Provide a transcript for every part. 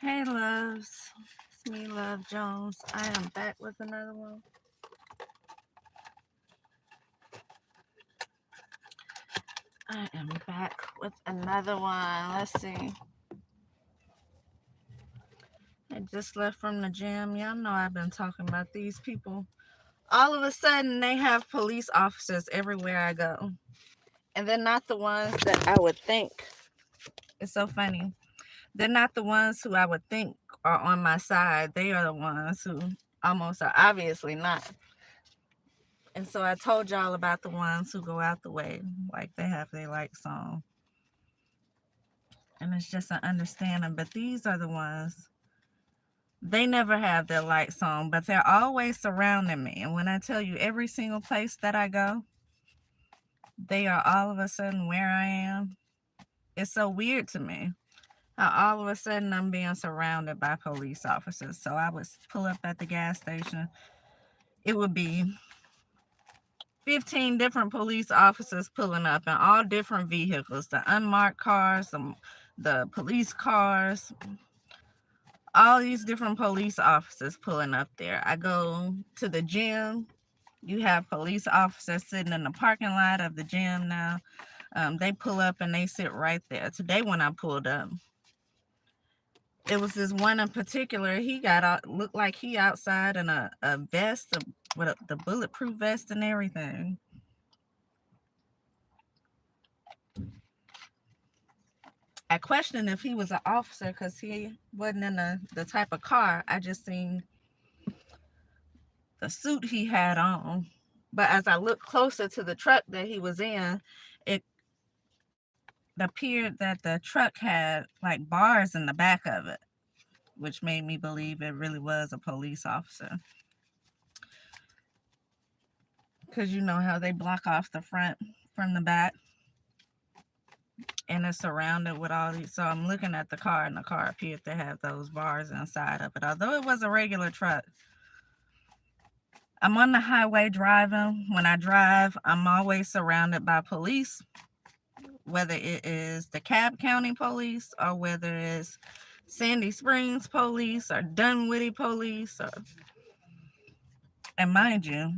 Hey, loves. It's me, Love Jones. I am back with another one. I am back with another one. Let's see. I just left from the gym. Y'all know I've been talking about these people. All of a sudden, they have police officers everywhere I go. And they're not the ones that I would think. It's so funny. They're not the ones who I would think are on my side. They are the ones who almost are obviously not. And so I told y'all about the ones who go out the way, like they have their lights on. And it's just an understanding. But these are the ones, they never have their lights on, but they're always surrounding me. And when I tell you every single place that I go, they are all of a sudden where I am. It's so weird to me how all of a sudden I'm being surrounded by police officers. So I would pull up at the gas station. It would be 15 different police officers pulling up in all different vehicles, the unmarked cars, the police cars, all these different police officers pulling up there. I go to the gym. You have police officers sitting in the parking lot of the gym now. They pull up and they sit right there. Today when I pulled up, it was this one in particular. He got out, looked like he outside in a vest, with the bulletproof vest and everything. I questioned if he was an officer because he wasn't in the type of car. I just seen the suit he had on. But as I looked closer to the truck that he was in, it appeared that the truck had like bars in the back of it, which made me believe it really was a police officer. Because you know how they block off the front from the back and it's surrounded with all these. So I'm looking at the car, and the car appeared to have those bars inside of it. Although it was a regular truck, I'm on the highway driving. When I drive, I'm always surrounded by police, whether it is the Cobb County police or whether it's Sandy Springs police or Dunwoody police. And mind you,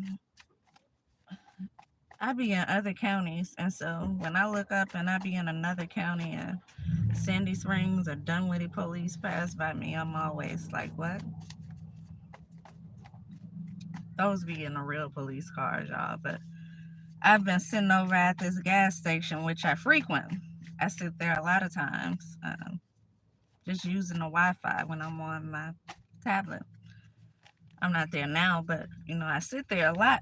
I be in other counties. And so when I look up and I be in another county and Sandy Springs or Dunwoody police pass by me, I'm always like, what? Those be in the real police cars, y'all. But I've been sitting over at this gas station, which I frequent. I sit there a lot of times, just using the Wi-Fi when I'm on my tablet. I'm not there now, but I sit there a lot.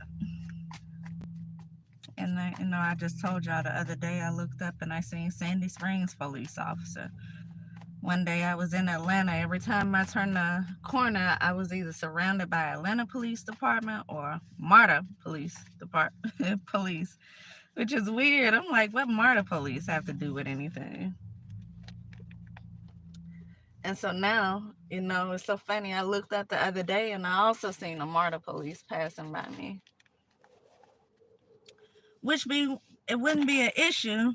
And I just told y'all the other day I looked up and I seen Sandy Springs police officer. One day I was in Atlanta. Every time I turned the corner, I was either surrounded by Atlanta Police Department or MARTA Police Department police, which is weird. I'm like, what MARTA police have to do with anything? And so now, it's so funny. I looked up the other day and I also seen the MARTA police passing by me, which it wouldn't be an issue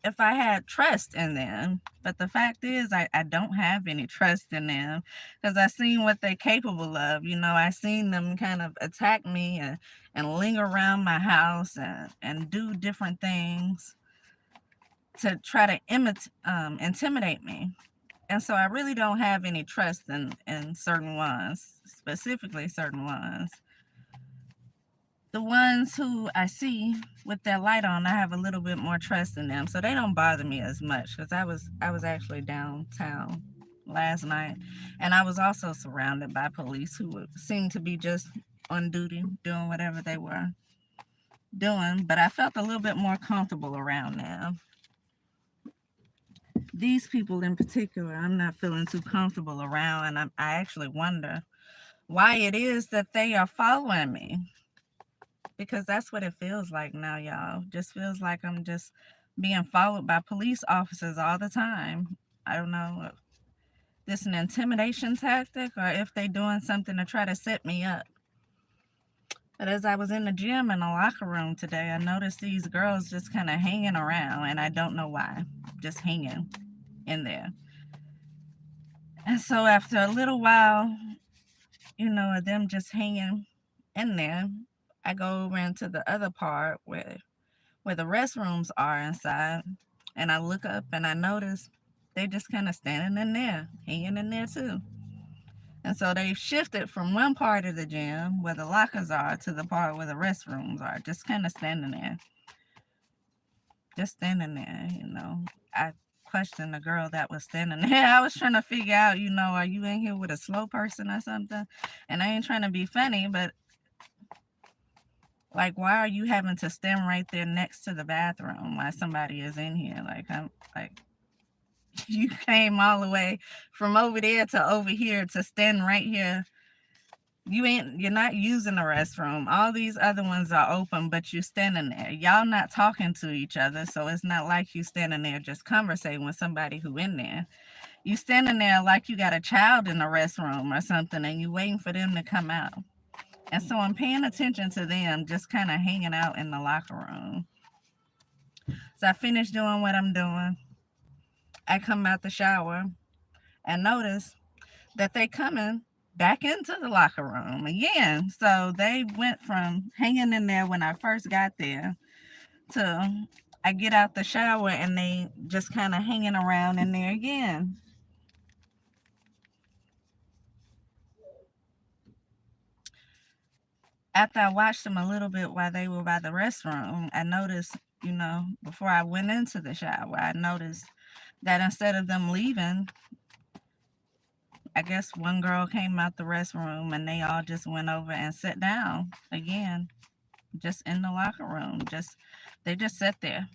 if I had trust in them. But the fact is, I don't have any trust in them because I seen what they're capable of. I seen them kind of attack me and linger around my house and do different things to try to intimidate me. And so I really don't have any trust in certain ones, specifically certain ones. The ones who I see with their light on, I have a little bit more trust in them, so they don't bother me as much. Because I was actually downtown last night, and I was also surrounded by police who seemed to be just on duty, doing whatever they were doing. But I felt a little bit more comfortable around them. These people in particular, I'm not feeling too comfortable around, and I actually wonder why it is that they are following me. Because that's what it feels like now, y'all. Just feels like I'm just being followed by police officers all the time. I don't know if this is an intimidation tactic or if they're doing something to try to set me up. But as I was in the gym in the locker room today, I noticed these girls just kind of hanging around, and I don't know why. Just hanging in there. And so after a little while, of them just hanging in there, I go over into the other part where the restrooms are inside, and I look up and I notice they just kind of standing in there, hanging in there too. And so they've shifted from one part of the gym where the lockers are to the part where the restrooms are, just kind of standing there. Just standing there. I questioned the girl that was standing there. I was trying to figure out, are you in here with a slow person or something? And I ain't trying to be funny, but like, why are you having to stand right there next to the bathroom while somebody is in here? Like, I'm like, you came all the way from over there to over here to stand right here. You're not using the restroom. All these other ones are open, but you're standing there. Y'all not talking to each other, so it's not like you standing there just conversating with somebody who in there. You standing there like you got a child in the restroom or something, and you waiting for them to come out. And so I'm paying attention to them just kind of hanging out in the locker room. So I finish doing what I'm doing. I come out the shower and notice that they coming back into the locker room again. So they went from hanging in there when I first got there to I get out the shower and they just kind of hanging around in there again. After I watched them a little bit while they were by the restroom, I noticed, before I went into the shower, I noticed that instead of them leaving, I guess one girl came out the restroom and they all just went over and sat down again, just in the locker room. They just sat there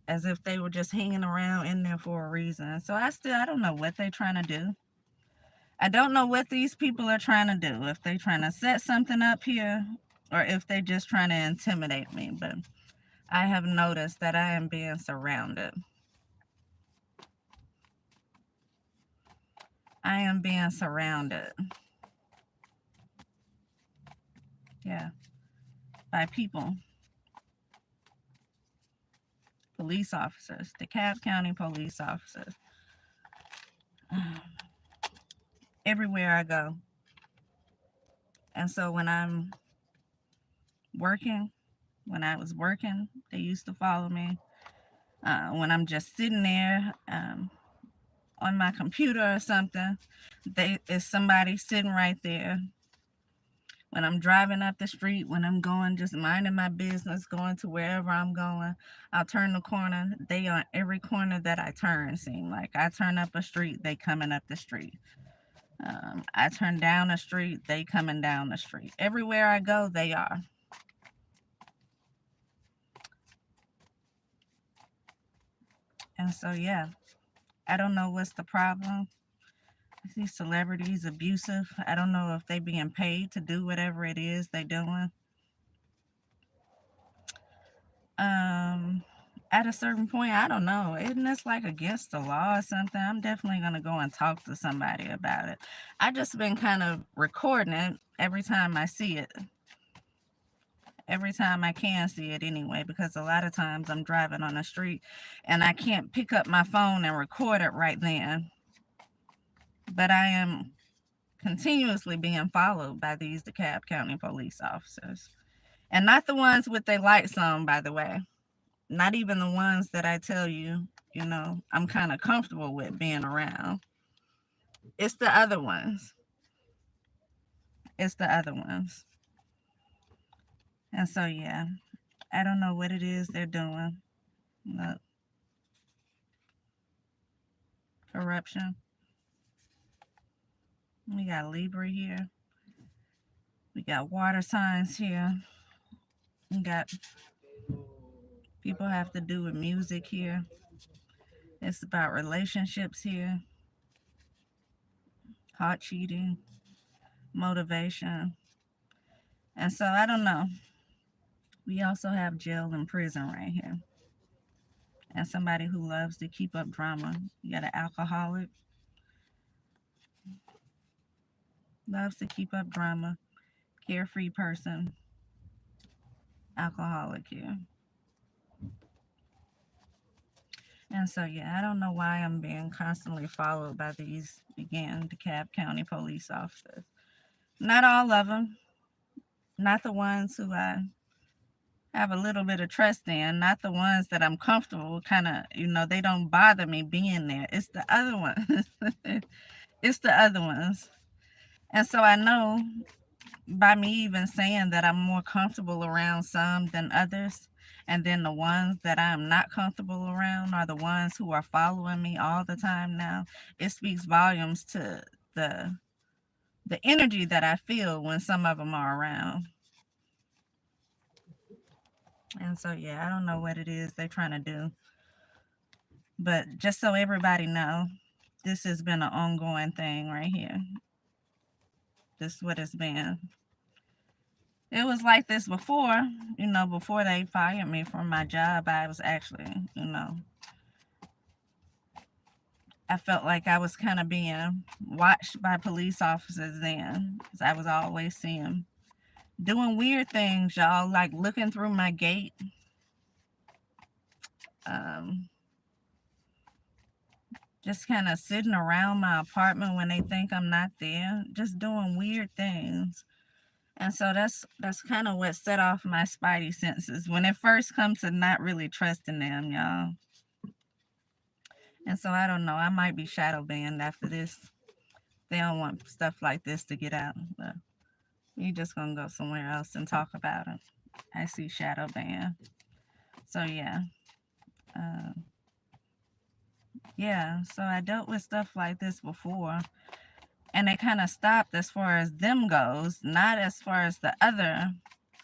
as if they were just hanging around in there for a reason. So I don't know what they're trying to do. I don't know what these people are trying to do. If they're trying to set something up here or if they're just trying to intimidate me. But I have noticed that I am being surrounded. I am being surrounded. Yeah. By people. Police officers. DeKalb County police officers. Everywhere I go. And so when I'm working, when I was working, they used to follow me. When I'm just sitting there on my computer or something, is somebody sitting right there. When I'm driving up the street, when I'm going, just minding my business, going to wherever I'm going, I'll turn the corner. They on every corner that I turn, seem like. I turn up a street, they coming up the street. I turn down a street, they coming down the street. Everywhere I go, they are. And so, yeah, I don't know what's the problem. These celebrities abusive. I don't know if they being paid to do whatever it is they doing. At a certain point, I don't know. Isn't this like against the law or something? I'm definitely gonna go and talk to somebody about it. I just been kind of recording it every time I see it. Every time I can see it anyway, because a lot of times I'm driving on the street and I can't pick up my phone and record it right then. But I am continuously being followed by these DeKalb County police officers. And not the ones with their lights on, by the way. Not even the ones that I tell you, I'm kind of comfortable with being around. It's the other ones. It's the other ones. And so, yeah, I don't know what it is they're doing. Look, corruption. We got Libra here. We got water signs here. We got people have to do with music here. It's about relationships here. Hot cheating, motivation. And so I don't know. We also have jail and prison right here. And somebody who loves to keep up drama. You got an alcoholic, loves to keep up drama, carefree person, alcoholic here. And so, yeah, I don't know why I'm being constantly followed by these, again, DeKalb County police officers. Not all of them, not the ones who I have a little bit of trust in, not the ones that I'm comfortable kind of, they don't bother me being there. It's the other ones. It's the other ones. And so I know by me even saying that I'm more comfortable around some than others, and then the ones that I'm not comfortable around are the ones who are following me all the time now. It speaks volumes to the the energy that I feel when some of them are around. And so, yeah, I don't know what it is they're trying to do. But just so everybody know, this has been an ongoing thing right here. This is what it's been. It was like this before, before they fired me from my job. I was actually, I felt like I was kind of being watched by police officers then, because I was always seeing doing weird things, y'all, like looking through my gate. Um, just kind of sitting around my apartment when they think I'm not there, just doing weird things. And so that's kind of what set off my spidey senses when it first comes to not really trusting them, y'all. And so I don't know. I might be shadow banned after this. They don't want stuff like this to get out. But we just gonna go somewhere else and talk about it. I see shadow ban. So yeah. Uh, yeah. So I dealt with stuff like this before. And it kind of stopped as far as them goes, not as far as the other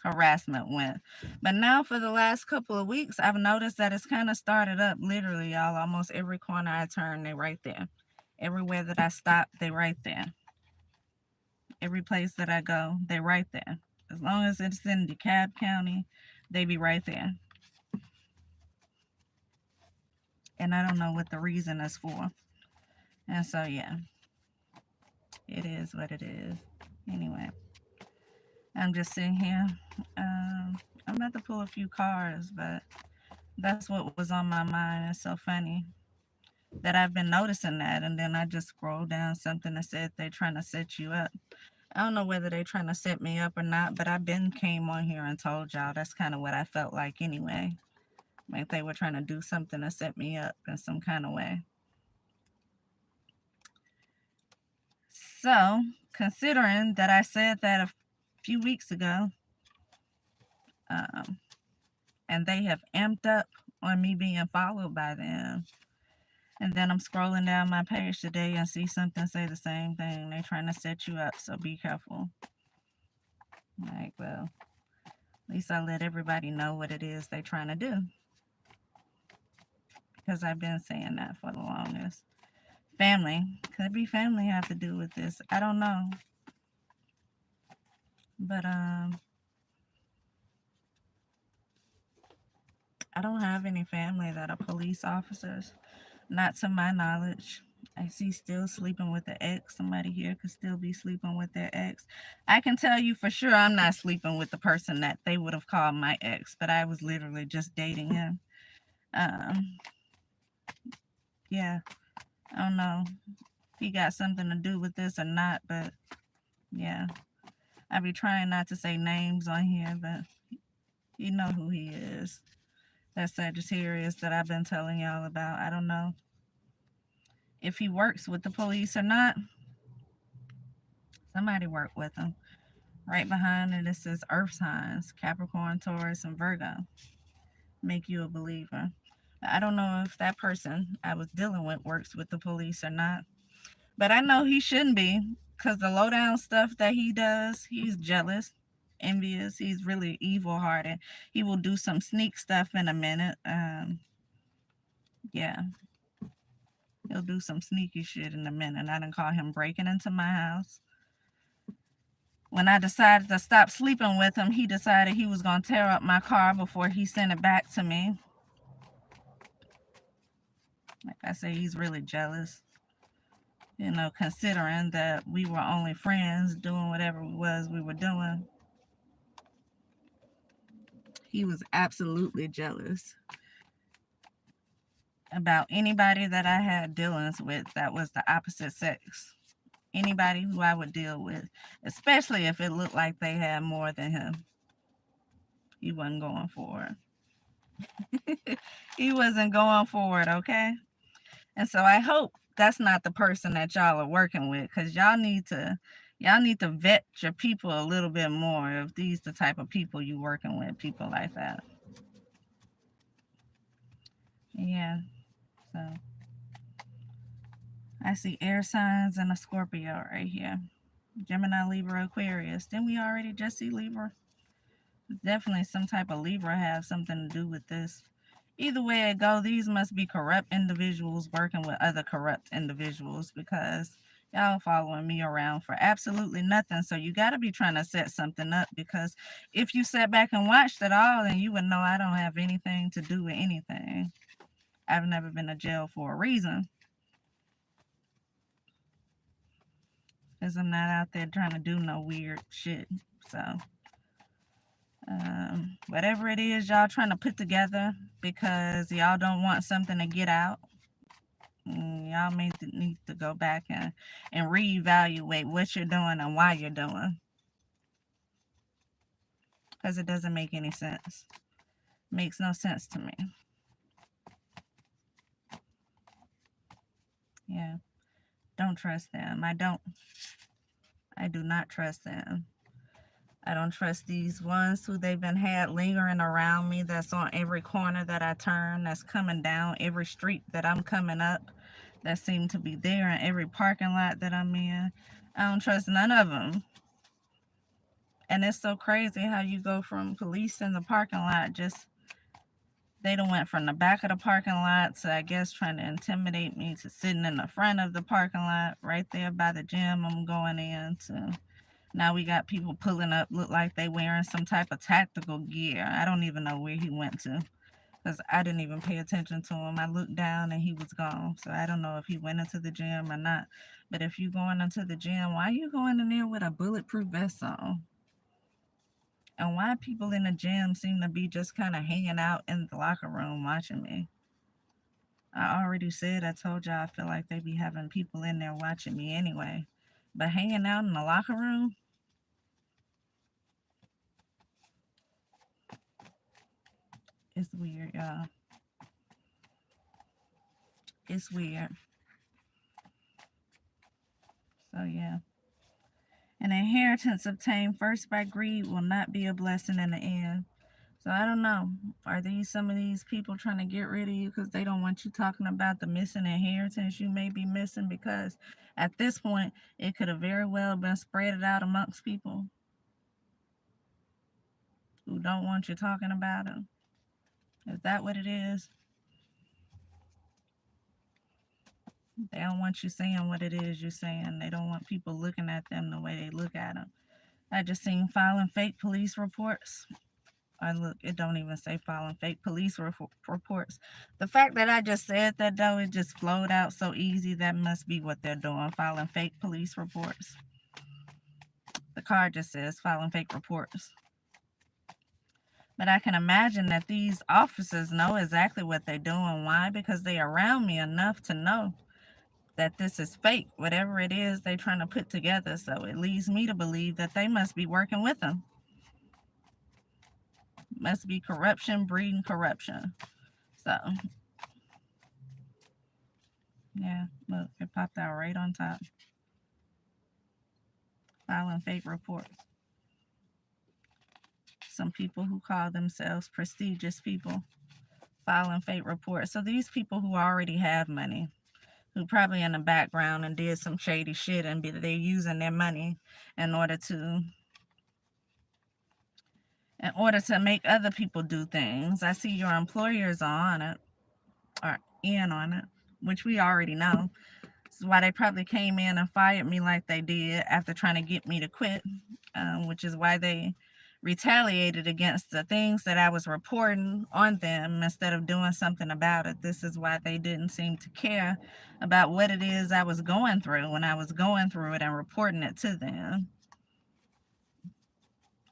harassment went. But now for the last couple of weeks, I've noticed that it's kind of started up literally, y'all. Almost every corner I turn, they right there. Everywhere that I stop, they right there. Every place that I go, they right there. As long as it's in DeKalb County, they be right there. And I don't know what the reason is for. And so, yeah, it is what it is. Anyway, I'm just sitting here. I'm about to pull a few cards, but that's what was on my mind. It's so funny that I've been noticing that. And then I just scrolled down something that said they're trying to set you up. I don't know whether they're trying to set me up or not, but I been came on here and told y'all that's kind of what I felt like anyway. Like they were trying to do something to set me up in some kind of way. So, considering that I said that a few weeks ago, um, and they have amped up on me being followed by them, and then I'm scrolling down my page today and see something say the same thing. They're trying to set you up, so be careful. Like, well, at least I let everybody know what it is they're trying to do. Because I've been saying that for the longest. Family. Could be family have to do with this. I don't know. But I don't have any family that are police officers. Not to my knowledge. I see still sleeping with the ex. Somebody here could still be sleeping with their ex. I can tell you for sure I'm not sleeping with the person that they would have called my ex, but I was literally just dating him. Um, yeah, I don't know if he got something to do with this or not, but yeah, I be trying not to say names on here, but you know who he is. That Sagittarius that I've been telling y'all about. I don't know if he works with the police or not. Somebody work with him. Right behind it, it says Earth signs, Capricorn, Taurus, and Virgo. Make you a believer. I don't know if that person I was dealing with works with the police or not, but I know he shouldn't be because the low down stuff that he does, he's jealous, envious. He's really evil hearted. He will do some sneak stuff in a minute. Yeah, he'll do some sneaky shit in a minute. I didn't call him breaking into my house. When I decided to stop sleeping with him, he decided he was going to tear up my car before he sent it back to me. Like I say, he's really jealous. Considering that we were only friends doing whatever it was we were doing. He was absolutely jealous. about anybody that I had dealings with that was the opposite sex. Anybody who I would deal with, especially if it looked like they had more than him, he wasn't going for it. He wasn't going for it, okay? And so I hope that's not the person that y'all are working with, because y'all need to vet your people a little bit more if these the type of people you working with, people like that. Yeah. So I see air signs and a Scorpio right here. Gemini, Libra, Aquarius. Didn't we already just see Libra? Definitely some type of Libra have something to do with this. Either way it go, these must be corrupt individuals working with other corrupt individuals, because y'all following me around for absolutely nothing. So you got to be trying to set something up, because if you sat back and watched it all, then you would know I don't have anything to do with anything. I've never been to jail for a reason, because I'm not out there trying to do no weird shit. So whatever it is y'all trying to put together because y'all don't want something to get out, y'all may need to go back and reevaluate what you're doing and why you're doing, because it doesn't make any sense. Makes no sense to me. Yeah, don't trust them. I do not trust them. I don't trust these ones who they've been had lingering around me, that's on every corner that I turn, that's coming down every street that I'm coming up, that seem to be there in every parking lot that I'm in. I don't trust none of them. And it's so crazy how you go from police in the parking lot, just they done went from the back of the parking lot to, I guess, trying to intimidate me, to sitting in the front of the parking lot right there by the gym I'm going in, to now we got people pulling up, look like they wearing some type of tactical gear. I don't even know where he went to, because I didn't even pay attention to him. I looked down and he was gone. So I don't know if he went into the gym or not. But if you going into the gym, why are you going in there with a bulletproof vest on? And why people in the gym seem to be just kind of hanging out in the locker room watching me? I already said, I told y'all I feel like they be having people in there watching me anyway. But hanging out in the locker room, it's weird, y'all. It's weird. So yeah. An inheritance obtained first by greed will not be a blessing in the end. So I don't know. Are these some of these people trying to get rid of you because they don't want you talking about the missing inheritance you may be missing? Because at this point, it could have very well been spread out amongst people who don't want you talking about it. Is that what it is? They don't want you saying what it is you're saying. They don't want people looking at them the way they look at them. I just seen filing fake police reports. I look, it don't even say filing fake police reports. The fact that I just said that, though, it just flowed out so easy. That must be what they're doing, filing fake police reports. The card just says filing fake reports. But I can imagine that these officers know exactly what they're doing. Why? Because they're around me enough to know that this is fake, whatever it is they're trying to put together. So it leads me to believe that they must be working with them. Must be corruption breeding corruption. So yeah, look, it popped out right on top. Filing fake reports. Some people who call themselves prestigious people filing fake reports. So these people who already have money, who probably in the background and did some shady shit, and they're using their money in order to make other people do things. I see your employers on it, or in on it, which we already know. This is why they probably came in and fired me like they did after trying to get me to quit, which is why they retaliated against the things that I was reporting on them instead of doing something about it. This is why they didn't seem to care about what it is I was going through when I was going through it and reporting it to them.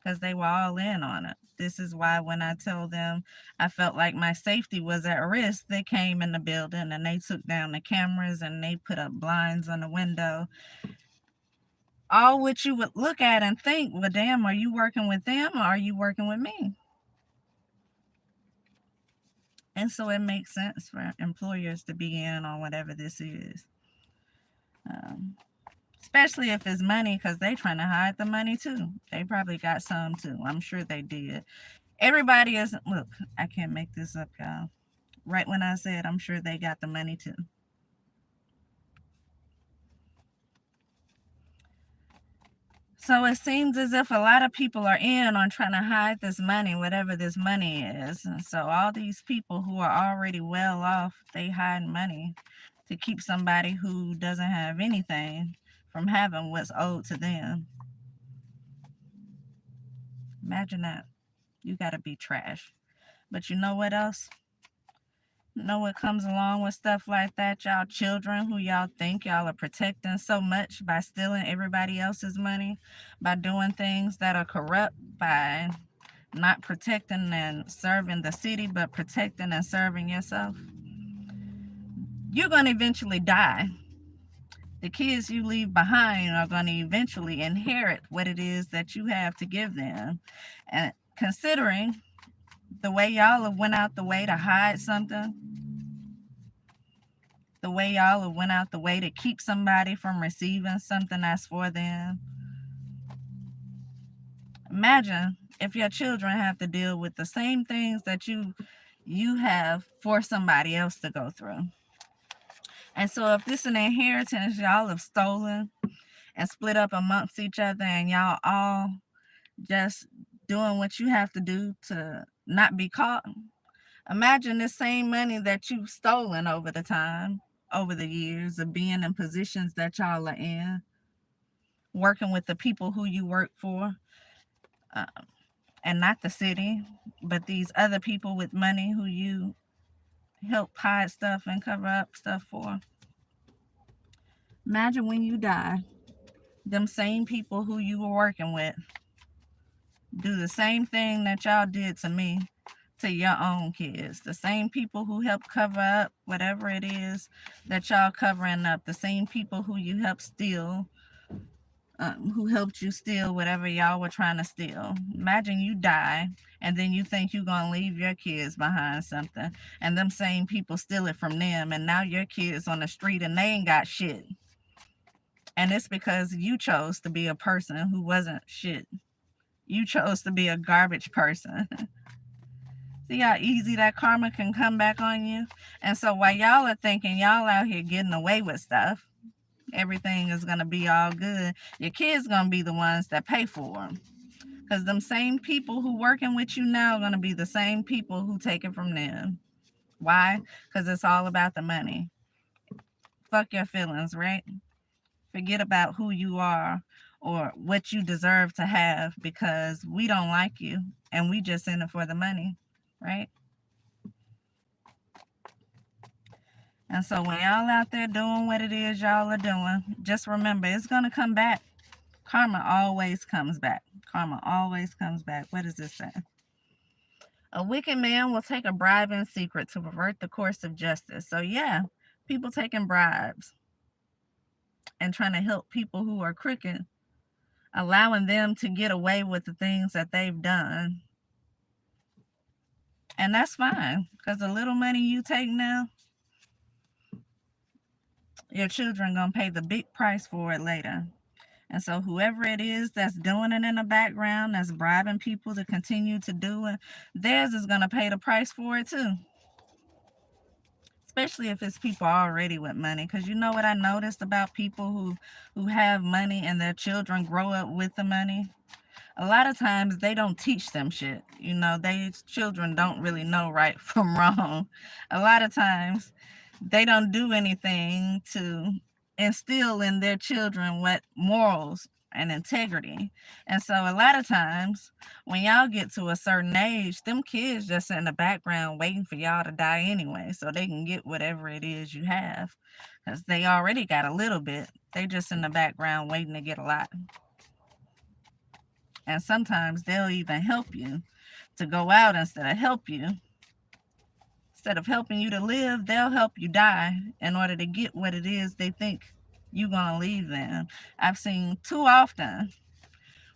because they were all in on it. This is why when I told them I felt like my safety was at risk, they came in the building and they took down the cameras and they put up blinds on the window. All what you would look at and think, well, damn, are you working with them or are you working with me? And so it makes sense for employers to be in on whatever this is. Especially if it's money, because they trying to hide the money too. They probably got some too. I'm sure they did. Everybody is, look, I can't make this up, y'all. Right when I said I'm sure they got the money too. So it seems as if a lot of people are in on trying to hide this money, whatever this money is. And so all these people who are already well off, they hide money to keep somebody who doesn't have anything from having what's owed to them. Imagine that. You got to be trash. But you know what else? You know what comes along with stuff like that? Y'all children who y'all think y'all are protecting so much by stealing everybody else's money, by doing things that are corrupt, by not protecting and serving the city, but protecting and serving yourself. You're going to eventually die. The kids you leave behind are going to eventually inherit what it is that you have to give them. And considering the way y'all have went out the way to hide something, the way y'all have went out the way to keep somebody from receiving something that's for them. Imagine if your children have to deal with the same things that you have for somebody else to go through. And so if this is an inheritance y'all have stolen and split up amongst each other and y'all all just doing what you have to do to not be caught, imagine the same money that you've stolen over the time, over the years of being in positions that y'all are in, working with the people who you work for, and not the city, but these other people with money who you help hide stuff and cover up stuff for. Imagine when you die, them same people who you were working with do the same thing that y'all did to me to your own kids. The same people who help cover up whatever it is that y'all covering up. The same people who you helped steal, who helped you steal whatever y'all were trying to steal. Imagine you die and then you think you're going to leave your kids behind something and them same people steal it from them and now your kids on the street and they ain't got shit. And it's because you chose to be a person who wasn't shit. You chose to be a garbage person. See how easy that karma can come back on you? And so while y'all are thinking y'all out here getting away with stuff, everything is going to be all good, your kids going to be the ones that pay for them. Because them same people who working with you now are going to be the same people who take it from them. Why? Because it's all about the money. Fuck your feelings, right? Forget about who you are or what you deserve to have because we don't like you and we just in it for the money, right? And so when y'all out there doing what it is y'all are doing, just remember it's going to come back. Karma always comes back. Karma always comes back. What does this say? A wicked man will take a bribe in secret to pervert the course of justice. So yeah, people taking bribes and trying to help people who are crooked, allowing them to get away with the things that they've done. And that's fine, because the little money you take now, your children gonna pay the big price for it later. And so whoever it is that's doing it in the background, that's bribing people to continue to do it, theirs is gonna pay the price for it too. Especially if it's people already with money. Because you know what I noticed about people who have money and their children grow up with the money? A lot of times they don't teach them shit. You know, children don't really know right from wrong. A lot of times they don't do anything to instill in their children what morals and integrity. And so a lot of times when y'all get to a certain age, them kids just in the background waiting for y'all to die anyway so they can get whatever it is you have, because they already got a little bit. They just in the background waiting to get a lot. And sometimes they'll even help you to go out instead of help you. Instead of helping you to live, they'll help you die in order to get what it is they think you're going to leave them. I've seen too often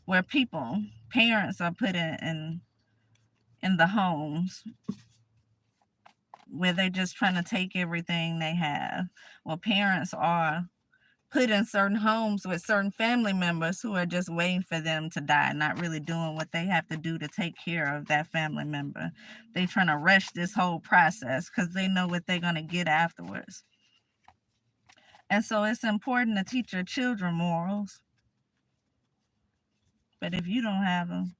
where parents are put in the homes where they're just trying to take everything they have. Well, parents are put in certain homes with certain family members who are just waiting for them to die, not really doing what they have to do to take care of that family member. They trying to rush this whole process because they know what they're going to get afterwards. And so it's important to teach your children morals. But if you don't have them,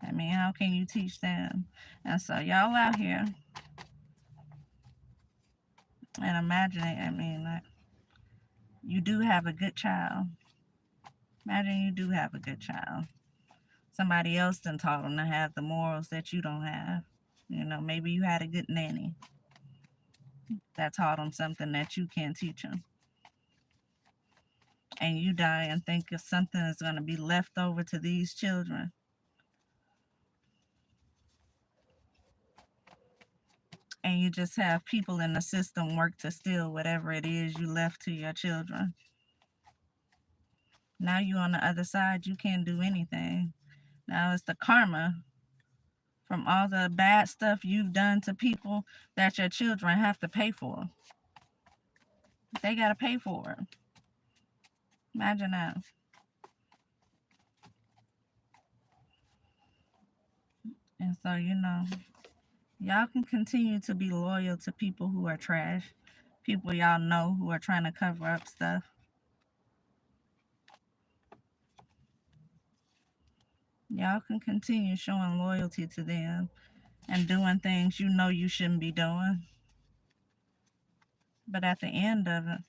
I mean, how can you teach them? And so y'all out here, and imagine it, I mean, like, you do have a good child. Imagine you do have a good child. Somebody else done taught them to have the morals that you don't have. You know, maybe you had a good nanny that taught them something that you can't teach them. And you die and think if something is going to be left over to these children. And you just have people in the system work to steal whatever it is you left to your children. Now you on the other side, you can't do anything. Now it's the karma from all the bad stuff you've done to people that your children have to pay for. They got to pay for it. Imagine that. And so, you know, y'all can continue to be loyal to people who are trash, people y'all know who are trying to cover up stuff. Y'all can continue showing loyalty to them and doing things you know you shouldn't be doing. But at the end of it,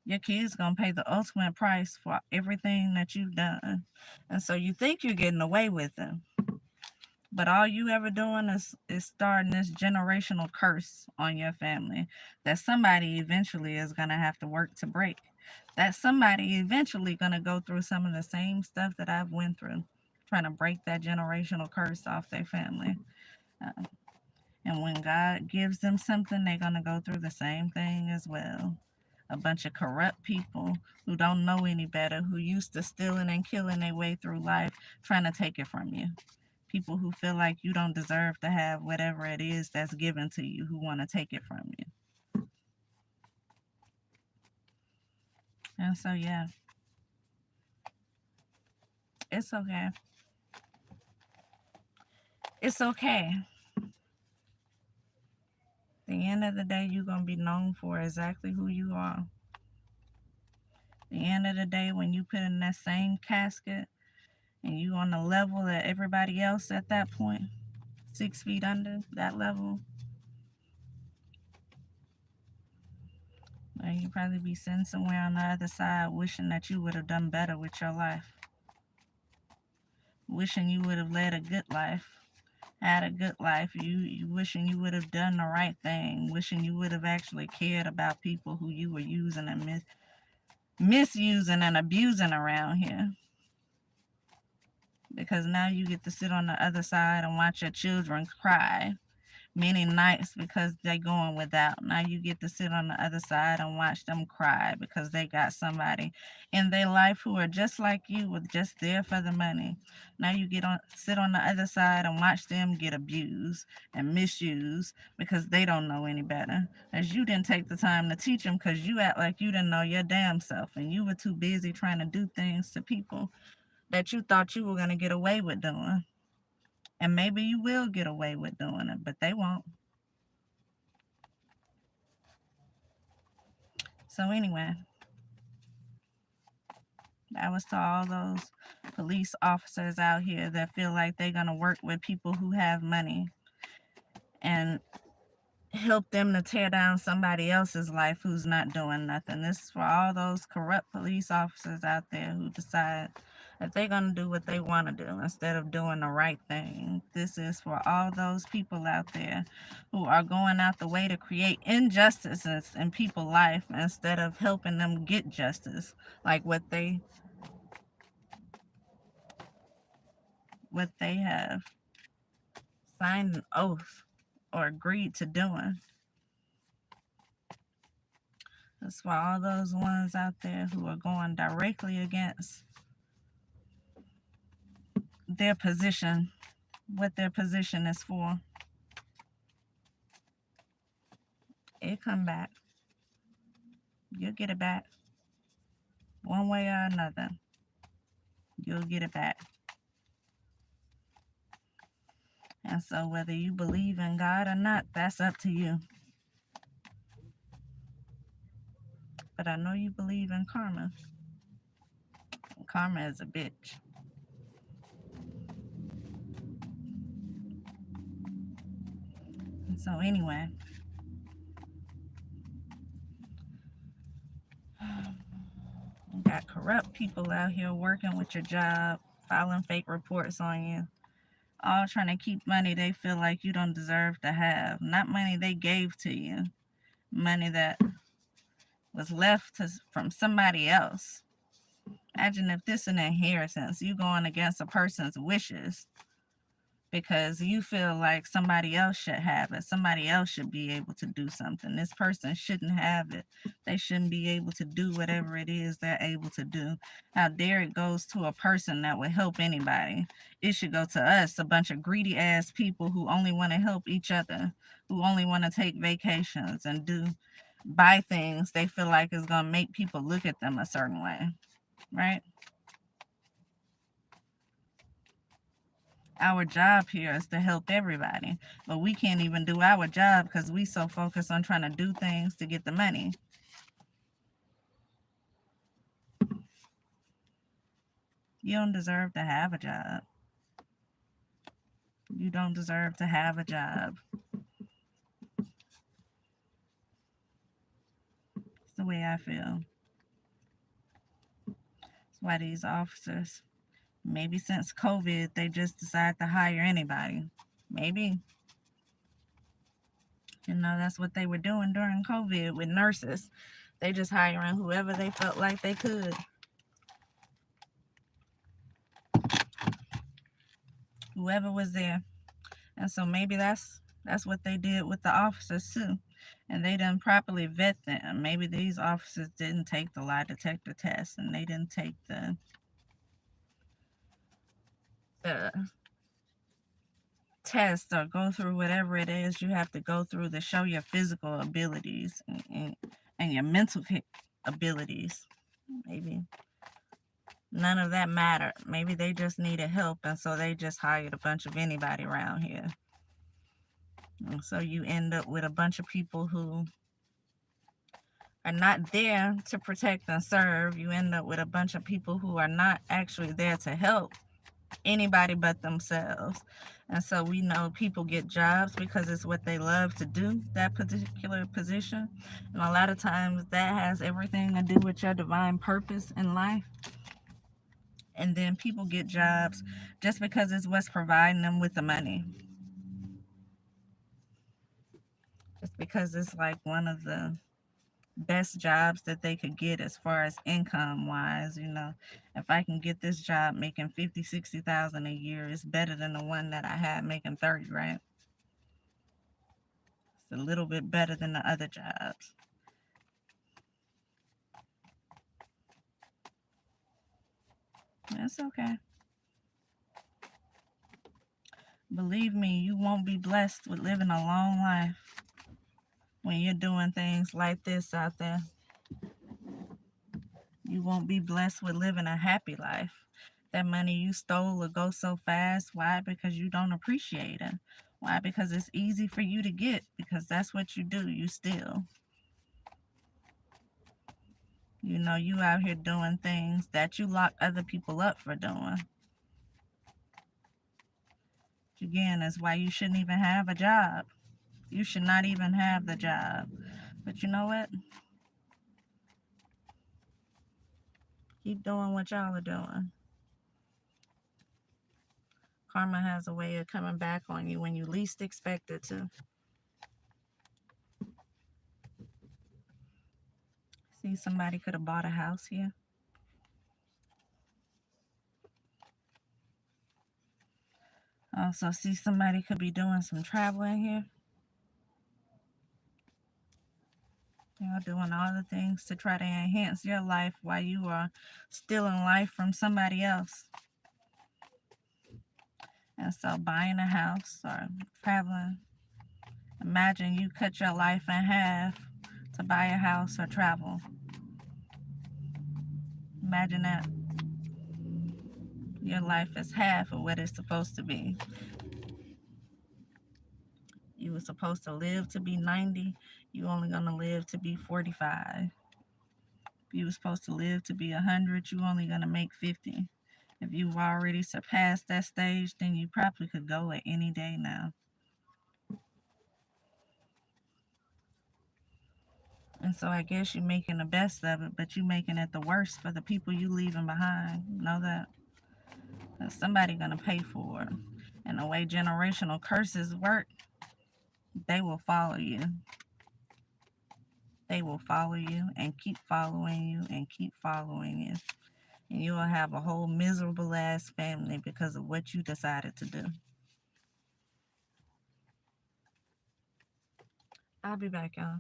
your kids gonna pay the ultimate price for everything that you've done. And so you think you're getting away with it. But all you ever doing is starting this generational curse on your family that somebody eventually is gonna have to work to break. That somebody eventually gonna go through some of the same stuff that I've went through, trying to break that generational curse off their family. Uh, and when God gives them something, they're gonna go through the same thing as well. A bunch of corrupt people who don't know any better, who used to stealing and killing their way through life, trying to take it from you. People who feel like you don't deserve to have whatever it is that's given to you, who want to take it from you. And so, yeah, it's okay. It's okay. At the end of the day, you're going to be known for exactly who you are. At the end of the day, when you put in that same casket and you on the level that everybody else at that point, 6 feet under that level, you probably be sitting somewhere on the other side wishing that you would have done better with your life. Wishing you would have led a good life, had a good life. You wishing you would have done the right thing. Wishing you would have actually cared about people who you were using and misusing and abusing around here. Because now you get to sit on the other side and watch your children cry many nights because they going without. Now you get to sit on the other side and watch them cry because they got somebody in their life who are just like you, was just there for the money. Now you sit on the other side and watch them get abused and misused because they don't know any better. As you didn't take the time to teach them because you act like you didn't know your damn self and you were too busy trying to do things to people that you thought you were going to get away with doing. And maybe you will get away with doing it, but they won't. So anyway, that was to all those police officers out here that feel like they're going to work with people who have money and help them to tear down somebody else's life who's not doing nothing. This is for all those corrupt police officers out there who decide that they're going to do what they want to do instead of doing the right thing. This is for all those people out there who are going out the way to create injustices in people's life instead of helping them get justice, like what they what they have signed an oath or agreed to doing. That's why all those ones out there who are going directly against their position, what their position is for, it come back. You'll get it back. One way or another. You'll get it back. And so whether you believe in God or not, that's up to you. But I know you believe in karma. Karma is a bitch. And so anyway, you got corrupt people out here working with your job, filing fake reports on you, all trying to keep money they feel like you don't deserve to have. Not money they gave to you, money that was left from somebody else. Imagine if this is an inheritance, you going against a person's wishes because you feel like somebody else should have it. Somebody else should be able to do something. This person shouldn't have it. They shouldn't be able to do whatever it is they're able to do. How dare it goes to a person that would help anybody. It should go to us, a bunch of greedy ass people who only want to help each other, who only want to take vacations and buy things they feel like is going to make people look at them a certain way, right? Our job here is to help everybody, but we can't even do our job because we so focused on trying to do things to get the money. You don't deserve to have a job. You don't deserve to have a job. It's the way I feel. That's why these officers, maybe since COVID, they just decide to hire anybody. Maybe. You know, that's what they were doing during COVID with nurses. They just hiring whoever they felt like they could. Whoever was there. And so maybe that's what they did with the officers too. And they didn't properly vet them. Maybe these officers didn't take the lie detector test and they didn't take the test or go through whatever it is you have to go through to show your physical abilities and your mental abilities. Maybe none of that mattered. Maybe they just needed help and so they just hired a bunch of anybody around here. And so you end up with a bunch of people who are not there to protect and serve. You end up with a bunch of people who are not actually there to help anybody but themselves. And so we know people get jobs because it's what they love to do, that particular position. And a lot of times that has everything to do with your divine purpose in life. And then people get jobs just because it's what's providing them with the money. Just because it's like one of the best jobs that they could get as far as income wise. You know, if I can get this job making 50,000-60,000 a year, it's better than the one that I had making 30, right? It's a little bit better than the other jobs. That's okay. Believe me, you won't be blessed with living a long life when you're doing things like this out there. You won't be blessed with living a happy life. That money you stole will go so fast. Why? Because you don't appreciate it. Why? Because it's easy for you to get, because that's what you do. You steal. You know, you out here doing things that you lock other people up for doing. Again, that's why you shouldn't even have a job. You should not even have the job. But you know what? Keep doing what y'all are doing. Karma has a way of coming back on you when you least expect it to. See, somebody could have bought a house here. Also, see somebody could be doing some traveling here. Doing all the things to try to enhance your life while you are stealing life from somebody else. And so buying a house or traveling, imagine you cut your life in half to buy a house or travel. Imagine that. Your life is half of what it's supposed to be. You were supposed to live to be 90. You only gonna live to be 45. If you were supposed to live to be 100, you only gonna make 50. If you've already surpassed that stage, then you probably could go at any day now. And so I guess you're making the best of it, but you're making it the worst for the people you leaving behind. Know that. 'Cause somebody gonna pay for it. And the way generational curses work, they will follow you. They will follow you and keep following you and keep following you. And you will have a whole miserable ass family because of what you decided to do. I'll be back, y'all.